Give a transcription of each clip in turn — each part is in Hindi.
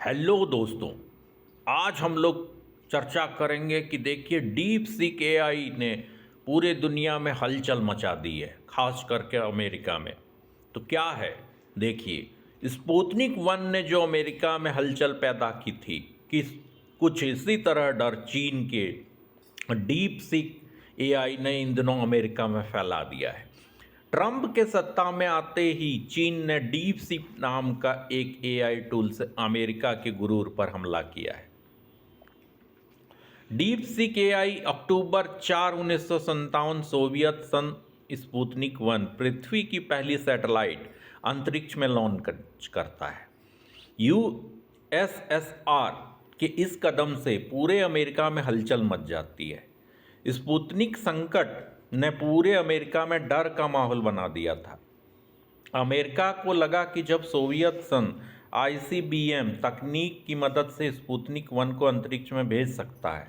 हेलो दोस्तों। आज हम लोग चर्चा करेंगे कि देखिए डीप सीक एआई ने पूरे दुनिया में हलचल मचा दी है, खास करके अमेरिका में। तो क्या है, देखिए स्पुतनिक वन ने जो अमेरिका में हलचल पैदा की थी कि कुछ इसी तरह डर चीन के डीप सीक एआई ने इन दिनों अमेरिका में फैला दिया है। ट्रंप के सत्ता में आते ही चीन ने डीप सीक नाम का एक एआई टूल से अमेरिका के गुरूर पर हमला किया है। डीप सीक एआई अक्टूबर 4, 1957 सोवियत सन स्पुतनिक वन पृथ्वी की पहली सैटेलाइट अंतरिक्ष में लॉन्च करता है। यूएसएसआर के इस कदम से पूरे अमेरिका में हलचल मच जाती है। स्पुतनिक संकट ने पूरे अमेरिका में डर का माहौल बना दिया था। अमेरिका को लगा कि जब सोवियत संघ आईसीबीएम तकनीक की मदद से स्पुतनिक वन को अंतरिक्ष में भेज सकता है,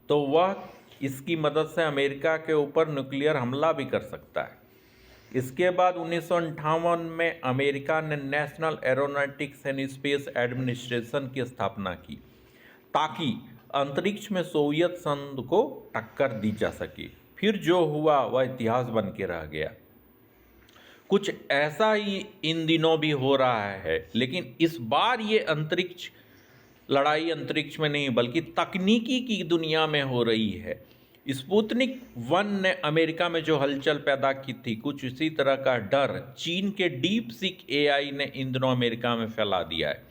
तो वह इसकी मदद से अमेरिका के ऊपर न्यूक्लियर हमला भी कर सकता है। इसके बाद 1958 में अमेरिका ने national aeronautics and space administration की स्थापना की, ताकि अंतरिक्ष में सोवियत संघ को टक्कर दी जा सके। फिर जो हुआ वह इतिहास बन के रह गया। कुछ ऐसा ही इन दिनों भी हो रहा है, लेकिन इस बार ये अंतरिक्ष लड़ाई अंतरिक्ष में नहीं बल्कि तकनीकी की दुनिया में हो रही है। स्पुतनिक वन ने अमेरिका में जो हलचल पैदा की थी, कुछ इसी तरह का डर चीन के डीप सीक एआई ने इन दिनों अमेरिका में फैला दिया है।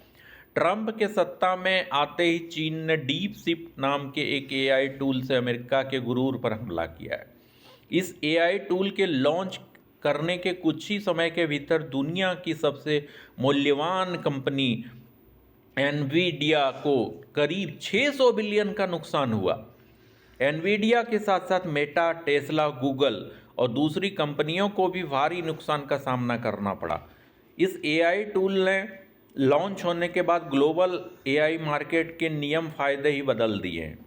ट्रंप के सत्ता में आते ही चीन ने डीप सीक नाम के एक एआई टूल से अमेरिका के गुरूर पर हमला किया है। इस एआई टूल के लॉन्च करने के कुछ ही समय के भीतर दुनिया की सबसे मूल्यवान कंपनी एनवीडिया को करीब 600 बिलियन का नुकसान हुआ। एनवीडिया के साथ साथ मेटा, टेस्ला, गूगल और दूसरी कंपनियों को भी भारी नुकसान का सामना करना पड़ा। इस एआई टूल ने लॉन्च होने के बाद ग्लोबल एआई मार्केट के नियम फायदे ही बदल दिए हैं।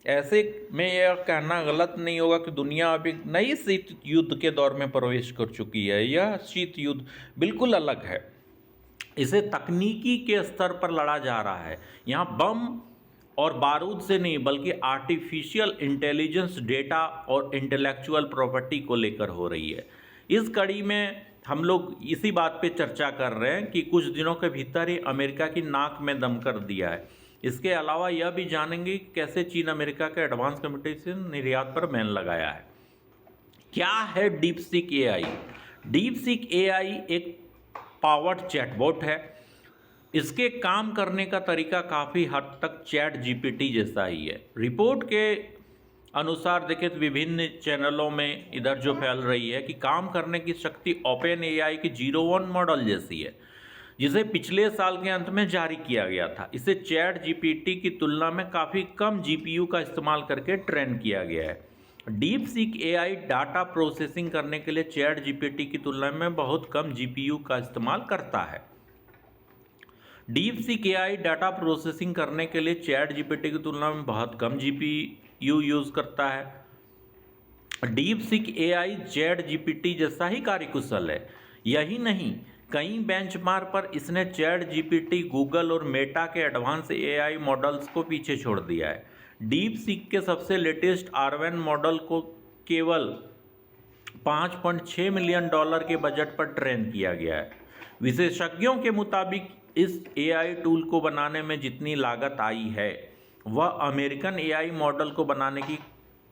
ऐसे में यह कहना गलत नहीं होगा कि दुनिया अब एक नई शीत युद्ध के दौर में प्रवेश कर चुकी है। यह शीत युद्ध बिल्कुल अलग है। इसे तकनीकी के स्तर पर लड़ा जा रहा है। यहाँ बम और बारूद से नहीं बल्कि आर्टिफिशियल इंटेलिजेंस, डेटा और इंटेलेक्चुअल प्रॉपर्टी को लेकर हो रही है। इस कड़ी में हम लोग इसी बात पे चर्चा कर रहे हैं कि कुछ दिनों के भीतर ही अमेरिका की नाक में दम कर दिया है। इसके अलावा यह भी जानेंगे कि कैसे चीन अमेरिका के एडवांस कम्युनिकेशन निर्यात पर बैन लगाया है। क्या है deep seek AI? Deep seek AI एक पावर्ड चैटबॉट है। इसके काम करने का तरीका काफ़ी हद तक चैट जीपीटी जैसा ही है। रिपोर्ट के अनुसार देखें तो विभिन्न चैनलों में इधर जो फैल रही है कि काम करने की शक्ति ओपन एआई की 01 मॉडल जैसी है, जिसे पिछले साल के अंत में जारी किया गया था। इसे चैट जीपीटी की तुलना में काफ़ी कम जीपीयू का इस्तेमाल करके ट्रेन किया गया है। Deep seek AI data processing करने के लिए चैट जीपीटी की तुलना में बहुत कम जीपीयू का इस्तेमाल करता है। Deep seek AI data processing करने के लिए चैट जीपीटी की तुलना में बहुत कम जीपीयू यूज़ करता है। Deep seek AI chat GPT जैसा ही कार्यकुशल है। यही नहीं, कई बेंचमार्क पर इसने चैट जीपीटी, गूगल और मेटा के एडवांस एआई मॉडल्स को पीछे छोड़ दिया है। डीप सीक के सबसे लेटेस्ट R1 मॉडल को केवल $5.6 मिलियन के बजट पर ट्रेन किया गया है। विशेषज्ञों के मुताबिक इस एआई टूल को बनाने में जितनी लागत आई है, वह अमेरिकन एआई मॉडल को बनाने की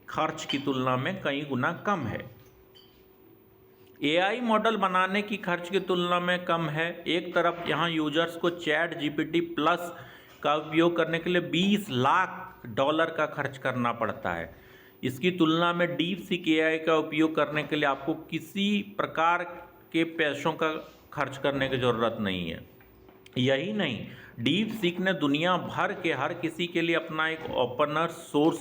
खर्च की तुलना में कई गुना कम है। एआई मॉडल बनाने की खर्च की तुलना में कम है। एक तरफ यहाँ यूजर्स को चैट जीपीटी प्लस का उपयोग करने के लिए $20 लाख का खर्च करना पड़ता है। इसकी तुलना में डीप सीक एआई का उपयोग करने के लिए आपको किसी प्रकार के पैसों का खर्च करने की ज़रूरत नहीं है। यही नहीं, डीप सीक ने दुनिया भर के हर किसी के लिए अपना एक ओपन सोर्स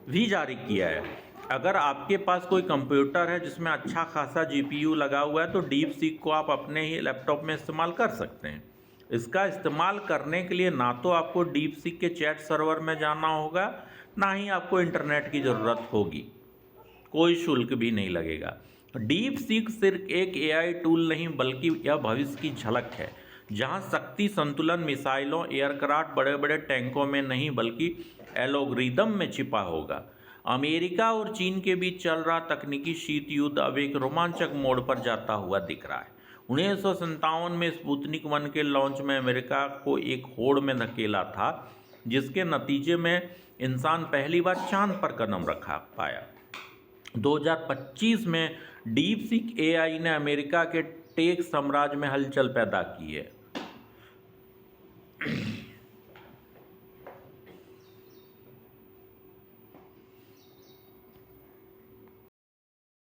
भी जारी किया है। अगर आपके पास कोई कंप्यूटर है जिसमें अच्छा खासा जीपीयू लगा हुआ है, तो डीप सीक को आप अपने ही लैपटॉप में इस्तेमाल कर सकते हैं। इसका इस्तेमाल करने के लिए ना तो आपको डीप सीक के चैट सर्वर में जाना होगा, ना ही आपको इंटरनेट की ज़रूरत होगी। कोई शुल्क भी नहीं लगेगा। डीप सीक सिर्फ एक एआई टूल नहीं बल्कि यह भविष्य की झलक है, जहां शक्ति संतुलन मिसाइलों, एयरक्राफ्ट, बड़े बड़े टैंकों में नहीं बल्कि एल्गोरिदम में छिपा होगा। अमेरिका और चीन के बीच चल रहा तकनीकी शीत युद्ध अब एक रोमांचक मोड़ पर जाता हुआ दिख रहा है। 1957 में स्पुतनिक 1 के लॉन्च में अमेरिका को एक होड़ में धकेला था, जिसके नतीजे में इंसान पहली बार चांद पर कदम रखा पाया। 2025 में डीप सीक एआई ने अमेरिका के टेक साम्राज्य में हलचल पैदा की है।